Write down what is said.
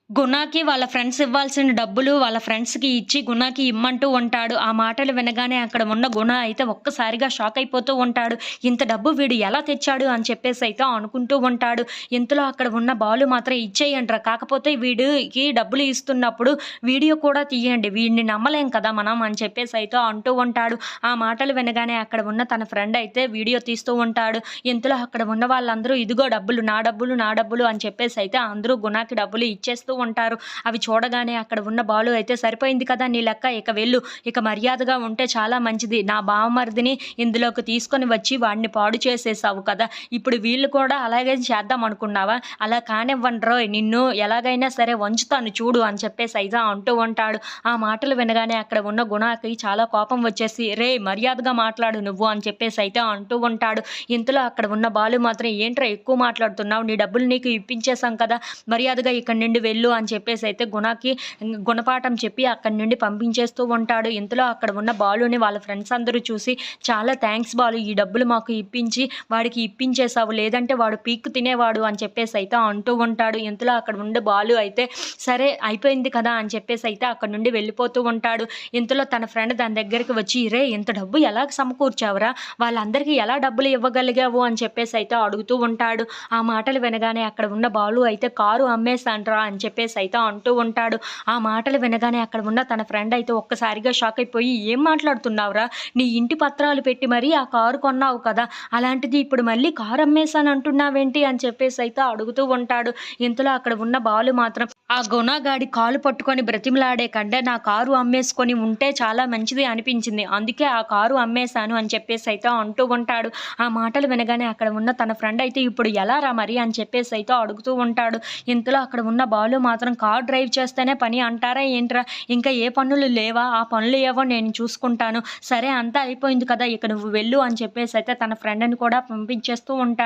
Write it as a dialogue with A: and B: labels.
A: గుణాకి వాళ్ళ ఫ్రెండ్స్ ఇవ్వాల్సిన డబ్బులు వాళ్ళ ఫ్రెండ్స్‌కి ఇచ్చి గుణాకి ఇమ్మంటూ ఉంటాడు. ఆ మాటలు వినగానే అక్కడ ఉన్న గుణ అయితే ఒక్కసారిగా షాక్ అయిపోతూ ఉంటాడు. ఇంత డబ్బు వీడు ఎలా తెచ్చాడు అని చెప్పేసయితే అనుకుంటూ ఉంటాడు. ఇంతలో అక్కడ ఉన్న బాలు మాత్రం ఇచ్చేయండ్రా! కాకపోతే వీడికి డబ్బులు ఇస్తున్నప్పుడు వీడియో కూడా తీయండి. వీడిని నమ్మలేం కదా మనం అని చెప్పేసయితే అంటూ ఉంటాడు. ఆ మాటలు వినగానే అక్కడ ఉన్న తన ఫ్రెండ్ అయితే వీడియో తీస్తూ ఉంటాడు. ఇంతలో అక్కడ ఉన్న వాళ్ళందరూ ఇదిగో డబ్బులు, నా డబ్బులు, నా డబ్బులు అని చెప్పేసయితే అందరూ గుణాకి డబ్బులు ఇచ్చేస్తూ ఉంటారు. అవి చూడగానే అక్కడ ఉన్న బాలు అయితే సరిపోయింది కదా నీ లెక్క ఇక వెళ్ళు. ఇక మర్యాదగా ఉంటే చాలా మంచిది. నా బావమరిదిని ఇందులోకి తీసుకొని వచ్చి వాడిని పాడు చేసేసావు కదా! ఇప్పుడు వీళ్ళు కూడా అలాగే చేద్దాం అనుకున్నావా? అలా కానివ్వనురోయ్! నిన్ను ఎలాగైనా సరే వంచుతాను చూడు అని చెప్పేసి అయితే అంటూ ఉంటాడు. ఆ మాటలు వినగానే అక్కడ ఉన్న గుణాకి చాలా కోపం వచ్చేసి రేయ్! మర్యాదగా మాట్లాడు నువ్వు అని చెప్పేసి అయితే అంటూ ఉంటాడు. ఇంతలో అక్కడ ఉన్న బాలు మాత్రం ఏంట్రా ఎక్కువ మాట్లాడుతున్నావు? నీ డబ్బులు నీకు ఇప్పించేసాం కదా! మర్యాదగా ఇక్కడి నుండి వెళ్ళు అని చెప్పేసైతే గుణకి గుణపాఠం చెప్పి అక్కడి నుండి పంపించేస్తూ ఉంటాడు. ఇంతలో అక్కడ ఉన్న బాలుని వాళ్ళ ఫ్రెండ్స్ అందరూ చూసి చాలా థాంక్స్ బాలు ఈ డబ్బులు మాకు ఇప్పించి వాడికి ఇప్పించేసావు. లేదంటే వాడు పీక్కు తినేవాడు అని చెప్పేసైతే అంటూ ఉంటాడు. ఇంతలో అక్కడ ఉండే బాలు అయితే సరే అయిపోయింది కదా అని చెప్పేసైతే అక్కడి నుండి వెళ్ళిపోతూ ఉంటాడు. ఇంతలో తన ఫ్రెండ్ దాని దగ్గరికి వచ్చి రేయ్! ఇంత డబ్బు ఎలా సమకూర్చావురా? వాళ్ళందరికీ ఎలా డబ్బులు ఇవ్వగలిగావు అని చెప్పేసైతే అడుగుతూ ఉంటాడు. ఆ మాటలు వినగానే అక్కడ ఉన్న బాలు అయితే కారు అమ్మేసానురా అని చెప్పేసైతే అంటూ ఉంటాడు. ఆ మాటలు వినగానే అక్కడ ఉన్న తన ఫ్రెండ్ అయితే ఒక్కసారిగా షాక్ అయిపోయి ఏం మాట్లాడుతున్నావురా? నీ ఇంటి పత్రాలు పెట్టి మరీ ఆ కారు కొన్నావు కదా! అలాంటిది ఇప్పుడు మళ్ళీ కారు అమ్మేసానంటున్నావేంటి అని చెప్పేసైతే అడుగుతూ ఉంటాడు. ఇంతలో అక్కడ ఉన్న బాలు మాత్రం ఆ గుణగాడి కాలు పట్టుకొని బ్రతిమిలాడే కంటే నా కారు అమ్మేసుకొని ఉంటే చాలా మంచిది అనిపించింది. అందుకే ఆ కారు అమ్మేశాను అని చెప్పేసైతే అంటూ ఉంటాడు. ఆ మాటలు వినగానే అక్కడ ఉన్న తన ఫ్రెండ్ అయితే ఇప్పుడు ఎలారా మరి అని చెప్పేసైతే అడుగుతూ ఉంటాడు. ఇంతలో అక్కడ ఉన్న బాలు మాత్రం కార్ డ్రైవ్ చేస్తేనే పని అంటారా ఏంట్రా? ఇంకా ఏ పనులు లేవా? ఆ పనులు ఏవో నేను చూసుకుంటాను. సరే అంతా అయిపోయింది కదా! ఇక నువ్వు వెళ్ళు అని చెప్పేసైతే తన ఫ్రెండ్‌ని కూడా పంపించేస్తూ ఉంటాడు.